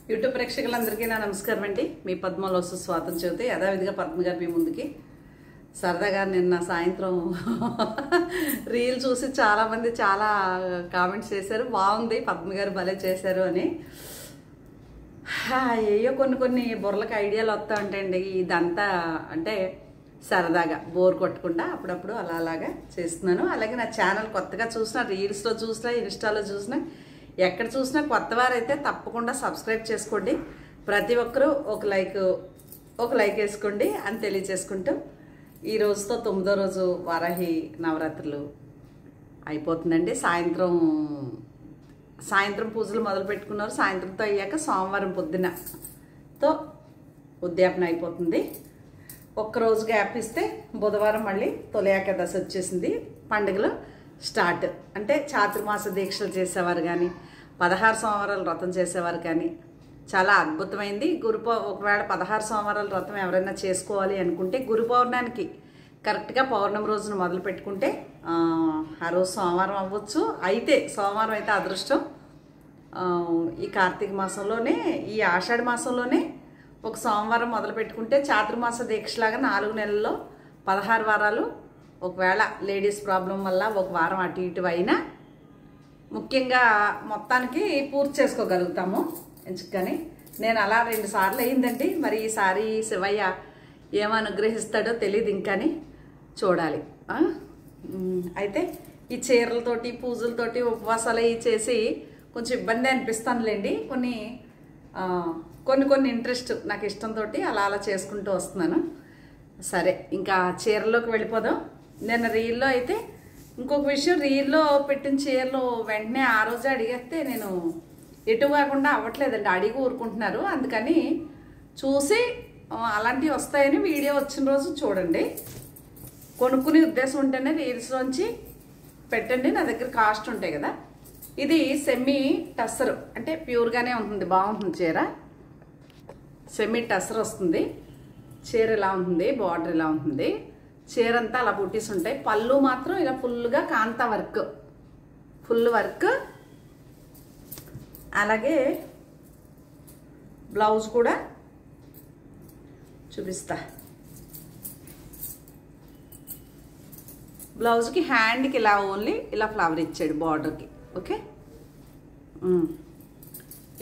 YouTube ప్రేక్షకులందరికీ నా నమస్కారం అండి. మీ పద్మలో స్వాగతం చెబుతే యథావిధిగా పద్మ గారు మీ ముందుకి. సరదాగా నిన్న సాయంత్రం రీల్ చూసి చాలామంది చాలా కామెంట్స్ చేశారు, బాగుంది పద్మ గారు భలే చేశారు అని. అయ్యో కొన్ని బుర్రలకు ఐడియాలు వస్తూ ఉంటాయండి. ఇదంతా అంటే సరదాగా బోర్ కొట్టకుండా అప్పుడప్పుడు అలాగా చేస్తున్నాను. అలాగే నా ఛానల్ కొత్తగా చూసినా, రీల్స్లో చూసినా, ఇన్స్టాలో చూసినా, ఎక్కడ చూసినా కొత్త వారైతే తప్పకుండా సబ్స్క్రైబ్ చేసుకోండి. ప్రతి ఒక్కరూ ఒక లైక్ వేసుకోండి అని తెలియజేసుకుంటూ, ఈ రోజుతో 9వ రోజు వారాహి నవరాత్రులు అయిపోతుందండి. సాయంత్రం పూజలు మొదలు పెట్టుకున్నారు. సాయంత్రంతో అయ్యాక సోమవారం పొద్దునతో ఉద్యాపన అయిపోతుంది. ఒక్కరోజు గ్యాప్ ఇస్తే బుధవారం మళ్ళీ తొలి ఏకాదశి వచ్చేసింది. పండుగలు స్టార్ట్. అంటే చాతుర్మాస దీక్షలు చేసేవారు కానీ, 16 సోమవారాలు వ్రతం చేసేవారు కానీ చాలా అద్భుతమైంది. ఒకవేళ 16 సోమవారాల వ్రతం ఎవరైనా చేసుకోవాలి అనుకుంటే గురు పౌర్ణానికి కరెక్ట్గా పౌర్ణమి రోజున మొదలు పెట్టుకుంటే ఆ రోజు సోమవారం అవ్వచ్చు. అయితే సోమవారం అయితే అదృష్టం. ఈ కార్తీక మాసంలోనే, ఈ ఆషాఢ మాసంలోనే ఒక సోమవారం మొదలు పెట్టుకుంటే చాతుర్మాస దీక్షలాగా 4 నెలల్లో 16 వారాలు, ఒకవేళ లేడీస్ ప్రాబ్లం వల్ల ఒక వారం అటు ఇటు అయినా ముఖ్యంగా మొత్తానికి పూర్తి చేసుకోగలుగుతాము ఎంచుకొని. నేను అలా 2 సార్లు అయిందండి. మరి ఈసారి శివయ్య ఏమనుగ్రహిస్తాడో తెలియదు, ఇంకాని చూడాలి. అయితే ఈ చీరలతోటి, పూజలతోటి, ఉపవాసాలు అవి చేసి కొంచెం ఇబ్బంది అనిపిస్తానులేండి. కొన్ని ఇంట్రెస్ట్ నాకు ఇష్టంతో అలా చేసుకుంటూ వస్తున్నాను. సరే, ఇంకా చీరల్లోకి వెళ్ళిపోదాం. నిన్న రీల్లో అయితే ఇంకొక విషయం, రీల్లో పెట్టిన చీరలు వెంటనే ఆ రోజే అడిగేస్తే నేను ఎటు కాకుండా అవ్వట్లేదండి, అడిగి ఊరుకుంటున్నారు. అందుకని చూసి అలాంటివి వస్తాయని వీడియో వచ్చిన రోజు చూడండి. కొనుక్కునే ఉద్దేశం ఉంటేనే రీల్స్లోంచి పెట్టండి. నా దగ్గర కాస్ట్ ఉంటాయి కదా. ఇది సెమీ టస్సర్, అంటే ప్యూర్గానే ఉంటుంది, బాగుంటుంది చీర. సెమీ టస్సర్ వస్తుంది. చీర ఇలా ఉంటుంది, బార్డర్ ఇలా ఉంటుంది. చీర అంతా అలా బుట్టీస్ ఉంటాయి. పళ్ళు మాత్రం ఇలా ఫుల్గా కాంతా వర్క్, ఫుల్ వర్క్. అలాగే బ్లౌజ్ కూడా చూపిస్తా. బ్లౌజ్కి హ్యాండ్కి ఇలా ఓన్లీ ఇలా ఫ్లవర్ ఇచ్చాడు బార్డర్కి. ఓకే,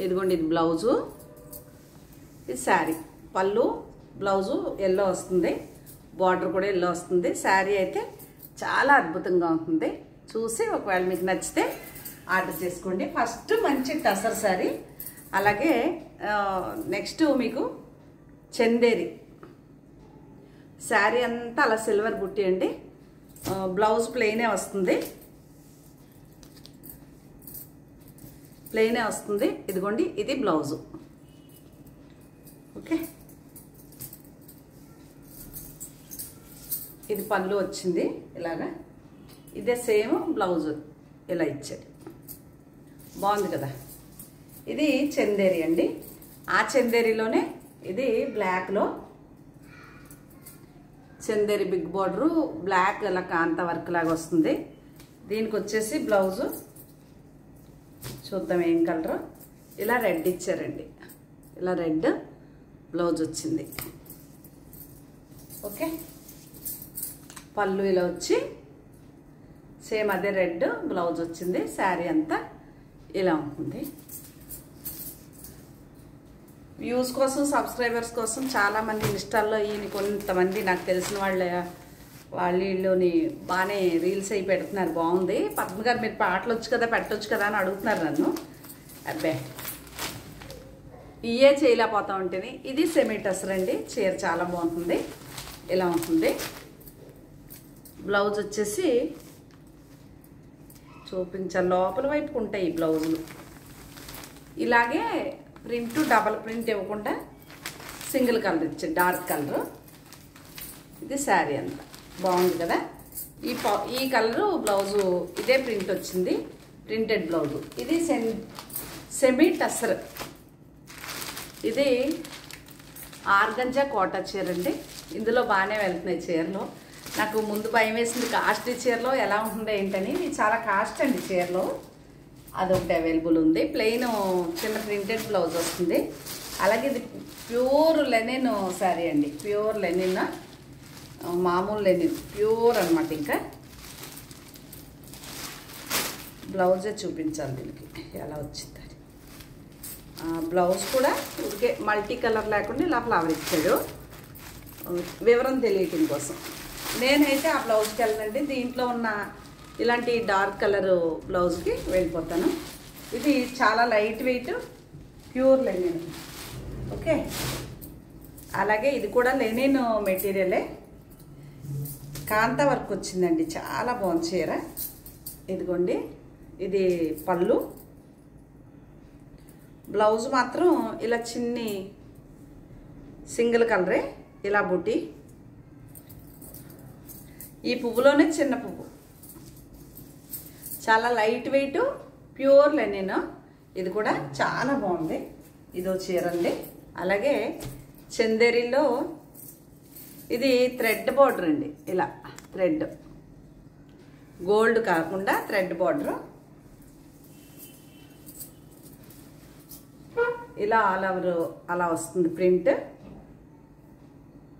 ఇదిగోండి, ఇది బ్లౌజు, ఇది శారీ. పళ్ళు, బ్లౌజు ఎల్లో వస్తుంది, బార్డర్ కూడా ఎల్లో వస్తుంది. శారీ అయితే చాలా అద్భుతంగా ఉంటుంది. చూసి ఒకవేళ మీకు నచ్చితే ఆర్డర్ చేసుకోండి. ఫస్ట్ మంచి టసర్ శారీ. అలాగే నెక్స్ట్ మీకు చందేరి శారీ అంతా అలా సిల్వర్ బుట్టి అండి. బ్లౌజ్ ప్లెయినే వస్తుంది, ఇదిగోండి, ఇది బ్లౌజు. ఓకే, ఇది పళ్ళు వచ్చింది ఇలాగా. ఇదే సేమ్ బ్లౌజ్ ఇలా ఇచ్చాడు, బాగుంది కదా. ఇది చందేరి అండి. ఆ చందేరిలోనే ఇది బ్లాక్లో చందేరి బిగ్ బార్డరు, బ్లాక్ ఇలా కాంతా వర్క్ లాగా వస్తుంది. దీనికి వచ్చేసి బ్లౌజు చూద్దాం ఏం కలరు. ఇలా రెడ్ ఇచ్చారండి, ఇలా రెడ్ బ్లౌజ్ వచ్చింది. ఓకే, పళ్ళు ఇలా వచ్చి సేమ్ అదే రెడ్ బ్లౌజ్ వచ్చింది. శారీ అంతా ఇలా ఉంటుంది. వ్యూస్ కోసం, సబ్స్క్రైబర్స్ కోసం చాలామంది ఇన్స్టాల్లో కొంతమంది నాకు తెలిసిన వాళ్ళని బాగానే రీల్స్ అయి పెడుతున్నారు. బాగుంది పద్మ గారు, మీరు పాటలు వచ్చు కదా, పెట్టవచ్చు కదా అని అడుగుతున్నారు నన్ను. అబ్బే, ఇయే చేయలేకపోతా ఉంటేనే. ఇది సెమీ టసర్ అండి. చీర చాలా బాగుంటుంది, ఇలా ఉంటుంది. బ్లౌజ్ వచ్చేసి చూపించాలి, లోపల వైపుకు ఉంటాయి ఈ బ్లౌజులు. ఇలాగే ప్రింట్ డబల్ ప్రింట్ ఇవ్వకుండా సింగిల్ కలర్ ఇచ్చారు, డార్క్ కలరు. ఇది శారీ అంతా బాగుంది కదా. ఈ కలరు బ్లౌజు ఇదే ప్రింట్ వచ్చింది, ప్రింటెడ్ బ్లౌజు. ఇది సెమీ టసర్. ఇది ఆర్గంజా కోటా చీర అండి. ఇందులో బాగానే వెళ్తున్నాయి చీరలు. నాకు ముందు భయం వేసింది కాస్ట్లీ చీరలో ఎలా ఉంటుందో ఏంటని. ఇది చాలా కాస్ట్ అండి చీరలో. అదొకటి అవైలబుల్ ఉంది. ప్లెయిన్ చిన్న ప్రింటెడ్ బ్లౌజ్ వస్తుంది. అలాగే ఇది ప్యూర్ లెనిన్ శారీ అండి. ప్యూర్ లెనిన్, మామూలు లెనిన్ ప్యూర్ అనమాట. ఇంకా బ్లౌజే చూపించాలి దీనికి ఎలా వచ్చింది. బ్లౌజ్ కూడా ఊరికే మల్టీ కలర్ లేకుండా ఇలా ఫ్లవర్ ఇచ్చాడు, వివరం తెలియటం కోసం. నేనైతే ఆ బ్లౌజ్కి వెళ్ళనండి, దీంట్లో ఉన్న ఇలాంటి డార్క్ కలర్ బ్లౌజ్కి వెళ్ళిపోతాను. ఇది చాలా light weight pure linen. Okay, అలాగే ఇది కూడా లెనిన్ మెటీరియలే, కాంతా వర్క్ వచ్చిందండి. చాలా బాగుంది చీర. ఇదిగోండి, ఇది పళ్ళు. బ్లౌజ్ మాత్రం ఇలా చిన్ని సింగిల్ కలరే, ఇలా బుట్టి. ఈ పువ్వులోనే చిన్న పువ్వు, చాలా లైట్ వెయిట్ ప్యూర్ లెనిన్. ఇది కూడా చాలా బాగుంది. ఇదో చీర అండి. అలాగే చందేరిలో ఇది థ్రెడ్ బార్డర్ అండి. ఇలా థ్రెడ్, గోల్డ్ కాకుండా థ్రెడ్ బార్డర్. ఇలా ఆల్ ఓవర్ అలా వస్తుంది ప్రింట్.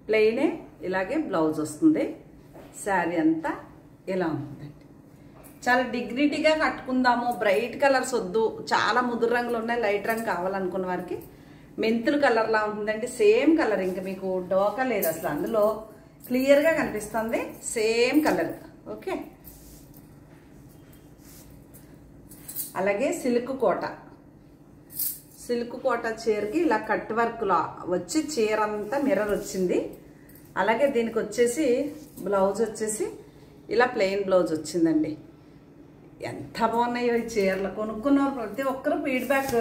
ప్లెయినే, ఇలాగే బ్లౌజ్ వస్తుంది. శారీ అంతా ఇలా ఉంటుందండి. చాలా డిగ్నిటీగా కట్టుకుందాము, బ్రైట్ కలర్స్ వద్దు, చాలా ముదురు రంగులు ఉన్నాయి, లైట్ రంగు కావాలనుకున్న వారికి మెంతులు కలర్లా ఉంటుందండి. సేమ్ కలర్, ఇంకా మీకు డోకా లేదు అసలు, అందులో క్లియర్గా కనిపిస్తుంది సేమ్ కలర్. ఓకే, అలాగే సిల్క్ కోట. సిల్క్ కోట చీరకి ఇలా కట్ వర్క్లో వచ్చి చీర అంతా మిర్రర్ వచ్చింది. అలాగే దీనికి వచ్చేసి బ్లౌజ్ వచ్చేసి ఇలా ప్లెయిన్ బ్లౌజ్ వచ్చిందండి. ఎంత బాగున్నాయో ఈ చీరలు. కొనుక్కున్నవారు ప్రతి ఒక్కరు ఫీడ్బ్యాక్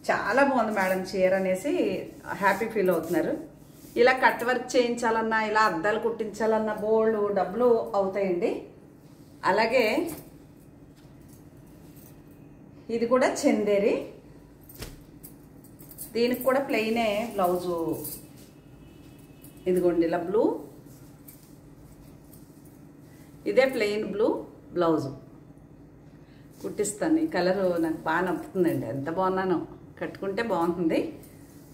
చాలా బాగుంది మేడం చీర అనేసి హ్యాపీ ఫీల్ అవుతున్నారు. ఇలా కట్ వర్క్ చేయించాలన్నా, ఇలా అద్దాలు కుట్టించాలన్నా బోల్డ్ డబ్బులు అవుతాయండి. అలాగే ఇది కూడా చందేరి, దీనికి కూడా ప్లెయినే బ్లౌజు. ఇదిగోండి ఇలా బ్లూ, ఇదే ప్లెయిన్ బ్లూ బ్లౌజు కుట్టిస్తాను. ఈ కలరు నాకు బాగా నప్పుతుందండి, ఎంత బాగున్నానో, కట్టుకుంటే బాగుంటుంది.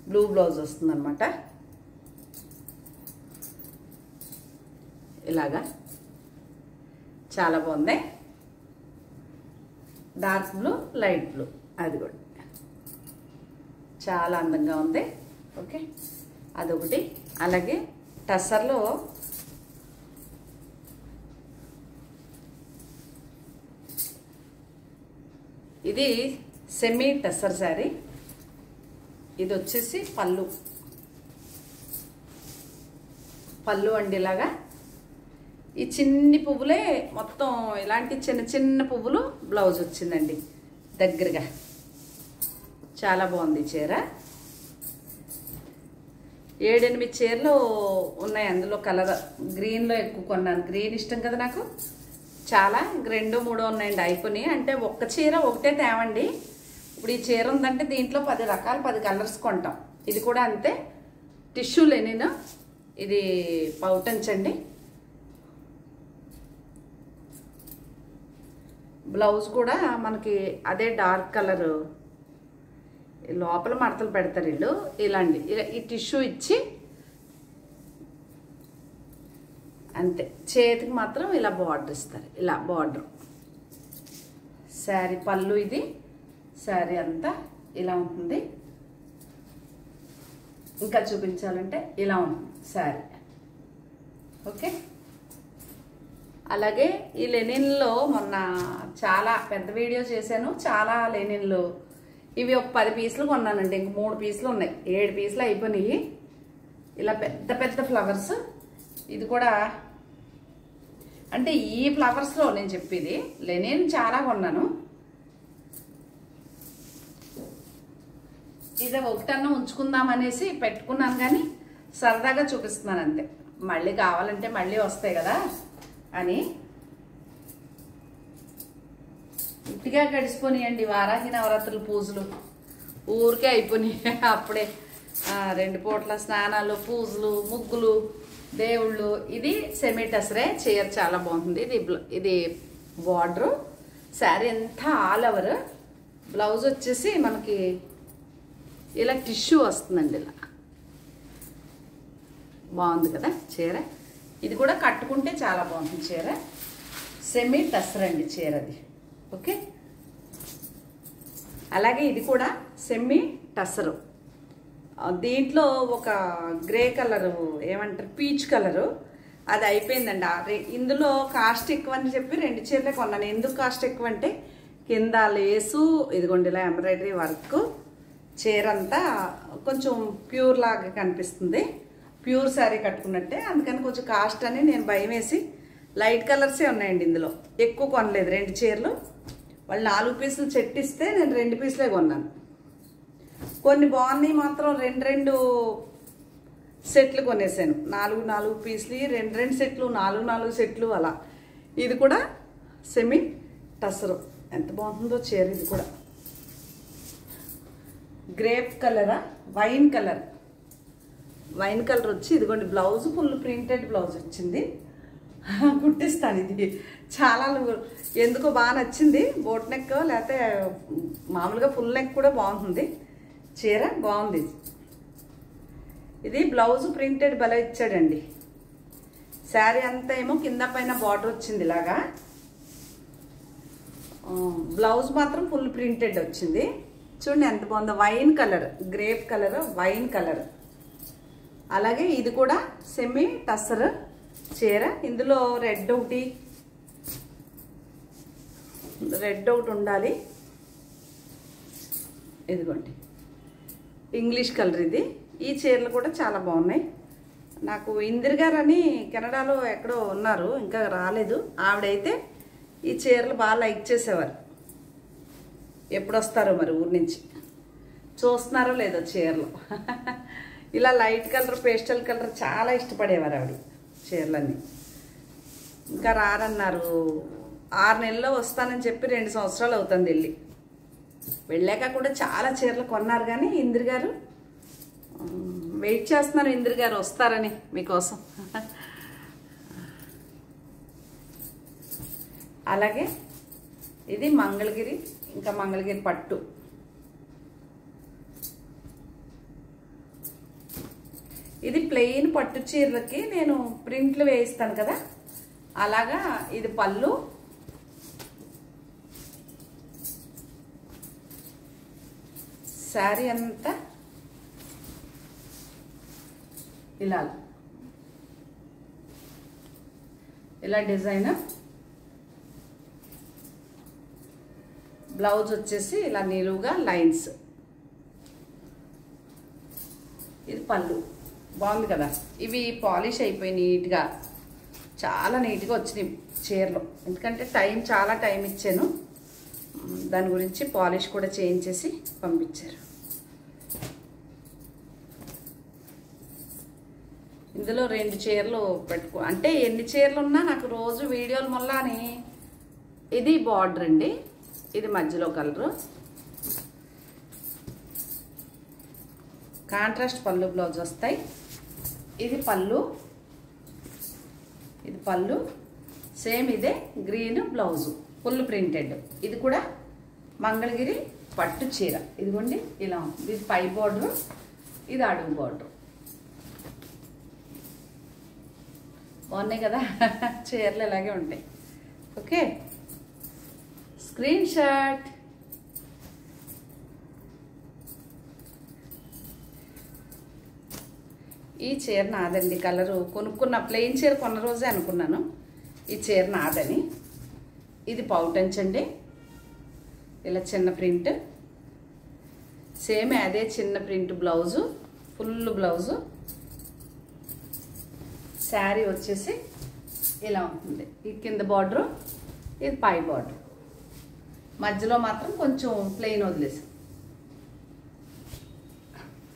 బ్లూ బ్లౌజ్ వస్తుంది అనమాట. ఇలాగా చాలా బాగుంది. డార్క్ బ్లూ, లైట్ బ్లూ, అది కూడా చాలా అందంగా ఉంది. ఓకే, అదొకటి. అలాగే టస్సర్లో ఇది సెమీ టస్సర్ శారీ. ఇది వచ్చేసి పళ్ళు. పళ్ళు అండి ఇలాగా ఈ చిన్ని పువ్వులే మొత్తం ఇలాంటి చిన్న చిన్న పువ్వులు బ్లౌజ్ వచ్చిందండి దగ్గరగా. చాలా బాగుంది చీర. 7-8 చీరలు ఉన్నాయి అందులో. కలర్ గ్రీన్లో ఎక్కువ కొన్నాను, గ్రీన్ ఇష్టం కదా నాకు చాలా. 2-3 ఉన్నాయండి, అయిపోయినాయి. అంటే ఒక్క చీర ఒకటే తేవండి. ఇప్పుడు ఈ చీర ఉందంటే దీంట్లో 10 రకాలు 10 కలర్స్ కొంటాం. ఇది కూడా అంతే, టిష్యూ లెనిన్. ఇది పౌటంచండి. బ్లౌజ్ కూడా మనకి అదే డార్క్ కలరు, లోపల మడతలు పెడతారు వీళ్ళు. ఇలాంటి ఈ టిష్యూ ఇచ్చి అంతే. చేతికి మాత్రం ఇలా బార్డర్ ఇస్తారు, ఇలా బార్డర్. శారీ పళ్ళు ఇది. శారీ అంతా ఇలా ఉంటుంది. ఇంకా చూపించాలంటే ఇలా ఉంటుంది శారీ. ఓకే, అలాగే ఈ లెనిన్లో మొన్న చాలా పెద్ద వీడియో చేశాను. చాలా లెనిన్లు ఇవి ఒక 10 పీసులు కొన్నానండి. ఇంక 3 పీసులు ఉన్నాయి, 7 పీసులు అయిపోయినాయి. ఇలా పెద్ద పెద్ద ఫ్లవర్స్. ఇది కూడా అంటే ఈ ఫ్లవర్స్లో నేను చెప్పేది లెనిన్ చాలా కొన్నాను. ఇది ఒకటన్నా ఉంచుకుందామనేసి పెట్టుకున్నాను, కానీ సరదాగా చూపిస్తున్నాను అంతే. మళ్ళీ కావాలంటే మళ్ళీ వస్తాయి కదా అని. ఇట్టిగా గడిచిపోయినాయండి వారాహి నవరాత్రుల పూజలు, ఊరికే అయిపోయినాయి అప్పుడే. 2 పూట్ల స్నానాలు, పూజలు, ముగ్గులు, దేవుళ్ళు. ఇది సెమీ టసరే చీర చాలా బాగుంటుంది. ఇది బార్డరు. శారీ అంతా ఆల్ ఓవర్ బ్లౌజ్ వచ్చేసి మనకి ఇలా టిష్యూ వస్తుందండి. ఇలా బాగుంది కదా చీర. ఇది కూడా కట్టుకుంటే చాలా బాగుంటుంది చీర. సెమీ టస్సర్ అండి చీర అది. ఓకే, అలాగే ఇది కూడా సెమీ టస్సరు. దీంట్లో ఒక గ్రే కలరు ఏమంటారు పీచ్ కలరు అది అయిపోయిందండి. ఇందులో కాస్ట్ ఎక్కువ అని చెప్పి 2 చీరలే కొన్నాను. ఎందుకు కాస్ట్ ఎక్కువ అంటే కింద లేసు ఇదిగోండి ఇలా ఎంబ్రాయిడరీ వర్క్, చీర అంతా కొంచెం ప్యూర్ లాగా కనిపిస్తుంది, ప్యూర్ శారీ కట్టుకున్నట్టే. అందుకని కొంచెం కాస్ట్ అని నేను భయం వేసి లైట్ కలర్సే ఉన్నాయండి ఇందులో. ఎక్కువ కొనలేదు. 2 చీరలు వాళ్ళు 4 పీసులు సెట్ ఇస్తే నేను 2 పీసులే కొన్నాను. కొన్ని బాగున్నాయి మాత్రం 2 సెట్లు కొనేసాను. 4 పీసులు, 2 సెట్లు, 4 సెట్లు అలా. ఇది కూడా సెమీ టస్సరు. ఎంత బాగుంటుందో చీర. ఇది కూడా గ్రేప్ కలరా వైన్ కలర్ వచ్చి ఇదిగోండి బ్లౌజ్ ఫుల్ ప్రింటెడ్ బ్లౌజ్ వచ్చింది. కుట్టిస్తాను. ఇది చాలా ఎందుకో బాగా నచ్చింది. బోట్ నెక్ లేకపోతే మామూలుగా ఫుల్ నెక్ కూడా బాగుంటుంది. చీర బాగుంది. ఇది బ్లౌజ్ ప్రింటెడ్ భలే ఇచ్చాడండి. శారీ అంతా ఏమో కింద పైన బార్డర్ వచ్చింది ఇలాగా. బ్లౌజ్ మాత్రం ఫుల్ ప్రింటెడ్ వచ్చింది. చూడండి ఎంత బాగుందో. Wine colour, grape colour, wine colour. అలాగే ఇది కూడా సెమీ టస్సర్ చీర. ఇందులో రెడ్ ఒకటి ఉండాలి. ఇదిగోండి ఇంగ్లీష్ కలర్ ఇది. ఈ చీరలు కూడా చాలా బాగున్నాయి. నాకు ఇందిర్ గారు అని కెనడాలో ఎక్కడో ఉన్నారు, ఇంకా రాలేదు. ఆవిడైతే ఈ చీరలు బాగా లైక్ చేసేవారు. ఎప్పుడు వస్తారో మరి ఊరి నుంచి, చూస్తున్నారో లేదో చీరలు. ఇలా లైట్ కలర్, పేస్టల్ కలర్ చాలా ఇష్టపడేవారు ఆవిడ చీరలన్నీ. ఇంకా రారన్నారు. 6 నెలల్లో వస్తానని చెప్పి 2 సంవత్సరాలు అవుతుంది వెళ్ళాక కూడా చాలా చీరలు కొన్నారు. కానీ ఇందిర్ గారు వెయిట్ చేస్తున్నారు, ఇందిర్ గారు వస్తారని మీకోసం. అలాగే ఇది మంగళగిరి, ఇంకా మంగళగిరి పట్టు. ఇది ప్లెయిన్ పట్టు చీరలకి నేను ప్రింట్లు వేయిస్తాను కదా, అలాగా. ఇది పళ్ళు, శారీ అంతా ఇలా డిజైన్. బ్లౌజ్ వచ్చేసి ఇలా నిలువుగా లైన్స్. ఇది పళ్ళు. బాగుంది కదా. ఇవి పాలిష్ అయిపోయి నీట్గా, చాలా నీట్గా వచ్చినాయి చీరలు. ఎందుకంటే చాలా టైం ఇచ్చాను. దాని గురించి పాలిష్ కూడా చేయించేసి పంపించారు. ఇందులో 2 చీరలు అంటే ఎన్ని చీరలు ఉన్నా నాకు రోజు వీడియోలు మళ్ళా అని. ఇది బార్డర్ అండి. ఇది మధ్యలో కలరు. కాంట్రాస్ట్ పళ్ళు బ్లౌజ్ వస్తాయి. ఇది పళ్ళు, ఇది పళ్ళు. సేమ్ ఇదే గ్రీన్ బ్లౌజు ఫుల్ ప్రింటెడ్. ఇది కూడా మంగళగిరి పట్టు చీర. ఇదిగోండి ఇలా ఉంది. ఇది పై బార్డరు, ఇది అడుగు బార్డరు. బాగున్నాయి కదా చీరలు ఇలాగే ఉంటాయి. Okay, screen shot. ఈ చీర నాదండి. కలరు కొనుక్కున్న ప్లెయిన్ చీర కొన్న రోజే అనుకున్నాను ఈ చీర నాదని. ఇది పౌటంచండి. ఇలా చిన్న ప్రింట్, సేమ్ అదే చిన్న print blouse, full blouse. Sari వచ్చేసి ఇలా ఉంటుంది. ఈ కింద బార్డరు, ఇది పై బార్డర్. మధ్యలో మాత్రం కొంచెం ప్లెయిన్ వదిలేసాం.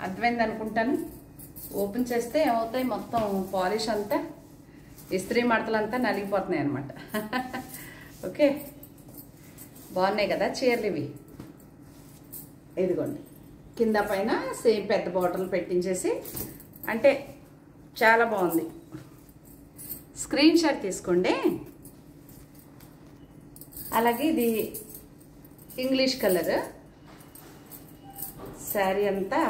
అర్థమైంది అనుకుంటాను. ఓపెన్ చేస్తే ఏమవుతాయి, మొత్తం పాలిష్ అంతా, ఇస్త్రీ మడతలంతా నలిగిపోతున్నాయి అన్నమాట. ఓకే, బాగున్నాయి కదా చీరలు ఇవి. ఇదిగోండి కింద పైన సేమ్ పెద్ద బాటిల్ పెట్టించేసి, అంటే చాలా బాగుంది. స్క్రీన్ షాట్ తీసుకోండి. అలాగే ఇది ఇంగ్లీష్ కలర్, శారీ అంతా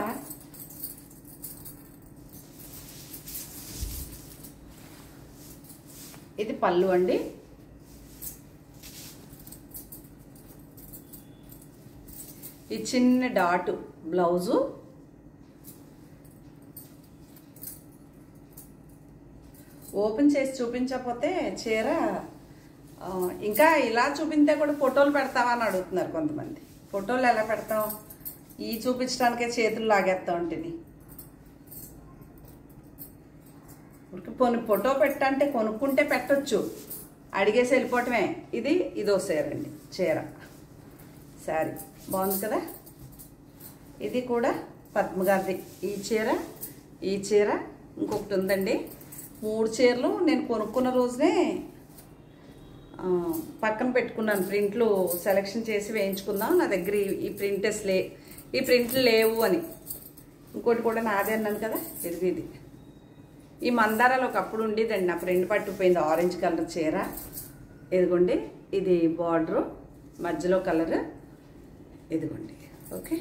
ఇది పళ్ళు అండి. ఈ చిన్న డాట్ బ్లౌజు, ఓపెన్ చేసి చూపించకపోతే చీర ఇంకా ఇలా చూపిస్తే కూడా ఫోటోలు పెడతామని అడుగుతున్నారు కొంతమంది. ఫోటోలు ఎలా పెడతాం? ఈ చూపించడానికే చేతులు లాగేస్తాం ఉంటుంది. పోనీ ఫోటో పెట్టంటే కొనుక్కుంటే పెట్టచ్చు, అడిగేసి వెళ్ళిపోవటమే. ఇదో చీర అండి. చీర శారీ బాగుంది కదా. ఇది కూడా పద్మగారిది. ఈ చీర ఇంకొకటి ఉందండి. 3 చీరలు నేను కొనుక్కున్న రోజునే పక్కన పెట్టుకున్నాను. ప్రింట్లు సెలెక్షన్ చేసి వేయించుకుందాం, నా దగ్గర ఈ ప్రింట్లు లేవు అని. ఇంకోటి కూడా నాదే అన్నాను కదా, ఇది ఈ మందారాలు ఒకప్పుడు ఉండేదండి. నా ఫ్రెండ్ పట్టుకుపోయింది ఆరెంజ్ కలర్ చీర. ఇదిగోండి, ఇది బార్డరు, మధ్యలో కలర్ ఇదిగోండి. ఓకే,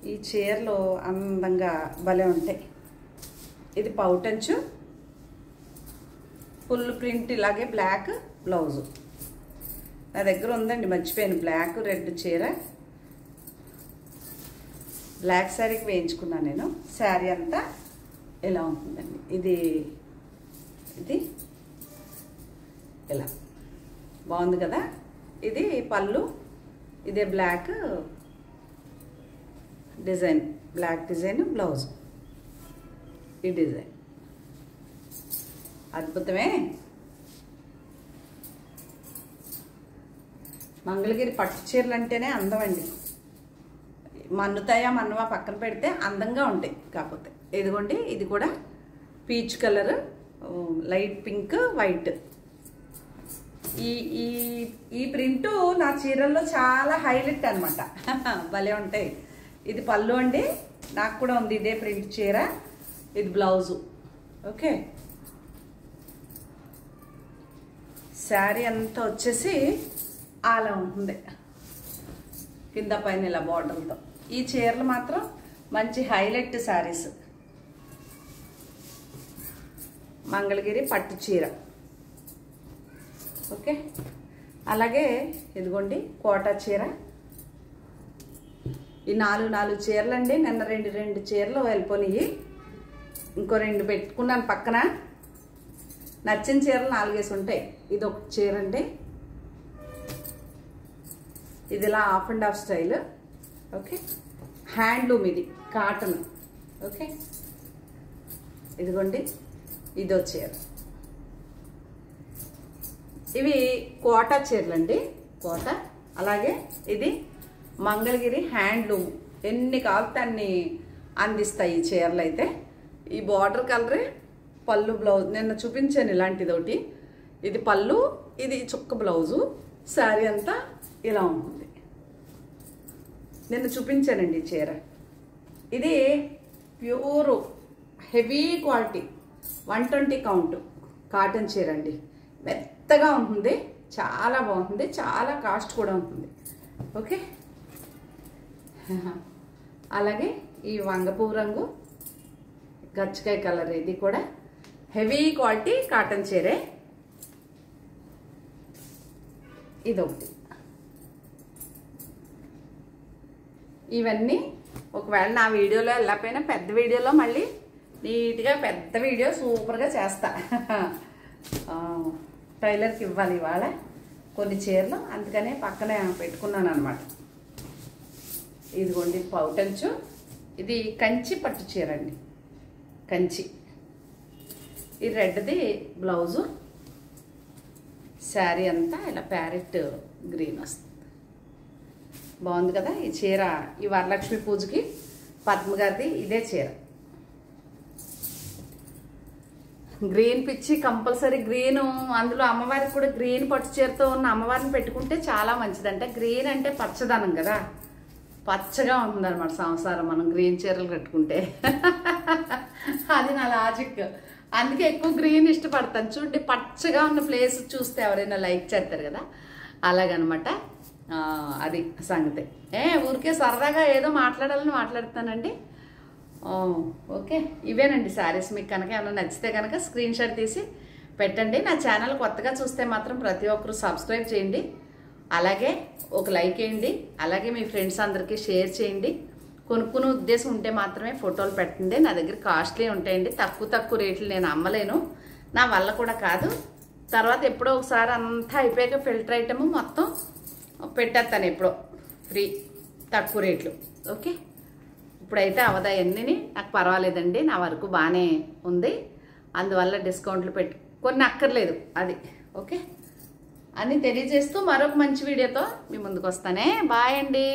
ఈ చీరలు అందంగా భలే ఉంటాయి. ఇది పౌటంచు, ఫుల్ ప్రింట్, ఇలాగే బ్లాక్ బ్లౌజు. నా దగ్గర ఉందండి, మర్చిపోయాను. బ్లాక్ రెడ్ చీర, బ్లాక్ శారీకి వేయించుకున్నాను నేను. శారీ అంతా ఇలా ఉంటుందండి. ఇది ఇలా బాగుంది కదా. ఇది పళ్ళు, ఇదే black design, black design blouse. ఈ డిజైన్ అద్భుతమే. మంగళగిరి పట్టు చీరలు అంటేనే అందం అండి. మన్నుతాయా మన్నువా పక్కన పెడితే అందంగా ఉంటాయి. కాకపోతే ఇదిగోండి, ఇది కూడా peach colour, light pink, white. ఈ ప్రింటు నా చీరల్లో చాలా హైలైట్ అనమాట. భలే ఉంటాయి. ఇది పళ్ళు అండి, నాకు కూడా ఉంది ఇదే ప్రింట్ చీర. ఇది బ్లౌజు. ఓకే, శారీ అంతా వచ్చేసి అలా ఉంటుంది, కింద పైన ఇలా బార్డర్తో. ఈ చీరలు మాత్రం మంచి హైలైట్ శారీస్. మంగళగిరి పట్టు చీర. ఓకే, అలాగే ఇదిగోండి కోటా చీర. ఈ 4 చీరలు అండి. నిన్న 2 చీరలు వెళ్ళిపోయి, ఇంకో 2 పెట్టుకున్నాను పక్కన. నచ్చిన చీరలు 4 ఉంటాయి. ఇది ఒక చీర అండి. ఇది ఇలా half and half style. Okay, handloom, ఇది కాటన్. ఓకే, ఇదిగోండి ఇదో చీర. ఇవి కోటా చీరలు అండి, కోట. అలాగే ఇది మంగళగిరి హ్యాండ్లూమ్. ఎన్ని కావాలితే అన్ని అందిస్తాయి ఈ చీరలు అయితే. ఈ బార్డర్ కలరే పళ్ళు, బ్లౌజ్. నిన్న చూపించాను ఇలాంటిది ఒకటి. ఇది పళ్ళు, ఇది చుక్క బ్లౌజు. శారీ అంతా ఇలా ఉంటుంది. నిన్న చూపించానండి ఈ చీర. ఇది pure heavy quality 120 count cotton చీర అండి. మెత్తగా ఉంటుంది, చాలా బాగుంటుంది, చాలా కాస్ట్ కూడా ఉంటుంది. ఓకే, అలాగే ఈ వంగపువ్వు రంగు, గచ్చకాయ కలర్. ఇది కూడా హెవీ క్వాలిటీ కాటన్ చీరే. ఇదొకటి. ఇవన్నీ ఒకవేళ నా వీడియోలో వెళ్ళకపోయినా పెద్ద వీడియోలో మళ్ళీ నీట్గా పెద్ద వీడియో సూపర్గా చేస్తా. టైలర్కి ఇవ్వాలి ఇవాళ కొన్ని చీరలు, అందుకనే పక్కనే పెట్టుకున్నాను అనమాట. ఇదిగోండి పౌటంచు. ఇది కంచి పట్టు చీర అండి, కంచి. ఈ రెడ్ది బ్లౌజు. శారీ అంతా ఇలా ప్యారెట్ గ్రీన్ వస్తుంది. బాగుంది కదా ఈ చీర. ఈ వరలక్ష్మి పూజకి పద్మగారిది ఇదే చీర. గ్రీన్ పిచ్చి కంపల్సరీ గ్రీను. అందులో అమ్మవారికి కూడా గ్రీన్ పట్టు చీరతో ఉన్న అమ్మవారిని పెట్టుకుంటే చాలా మంచిదంట. గ్రీన్ అంటే పచ్చదనం కదా, పచ్చగా ఉంటుంది అనమాట సంసారం మనం గ్రీన్ చీరలు కట్టుకుంటే. అది నా లాజిక్. అందుకే ఎక్కువ గ్రీన్ ఇష్టపడతాను. చూడండి, పచ్చగా ఉన్న ప్లేస్ చూస్తే ఎవరైనా లైక్ చేస్తారు కదా, అలాగనమాట. అది సంగతి. ఊరికే సరదాగా ఏదో మాట్లాడాలని మాట్లాడుతానండి. ఓకే, ఇవేనండి శారీస్. మీకు కనుక ఏమైనా నచ్చితే కనుక స్క్రీన్ షాట్ తీసి పెట్టండి. నా ఛానల్ కొత్తగా చూస్తే మాత్రం ప్రతి ఒక్కరు సబ్స్క్రైబ్ చేయండి, అలాగే ఒక లైక్ వేయండి, అలాగే మీ ఫ్రెండ్స్ అందరికీ షేర్ చేయండి. కొనుక్కునే ఉద్దేశం ఉంటే మాత్రమే ఫోటోలు పెట్టండి. నా దగ్గర కాస్ట్లీ ఉంటాయండి, తక్కువ రేట్లు నేను అమ్మలేను, నా వల్ల కూడా కాదు. తర్వాత ఎప్పుడో ఒకసారి అంతా అయిపోయాక ఫిల్టర్ ఐటమ్ మొత్తం పెట్టేస్తాను ఎప్పుడో ఫ్రీ, తక్కువ రేట్లు. ఓకే, ఇప్పుడైతే అవదాయన్నీ నాకు పర్వాలేదండి, నా వరకు బాగానే ఉంది. అందువల్ల డిస్కౌంట్లు కొన్ని అక్కర్లేదు అది. ఓకే, అని తెలియజేస్తూ మరొక మంచి వీడియోతో మీ ముందుకు వస్తానే. బాయ్ అండి.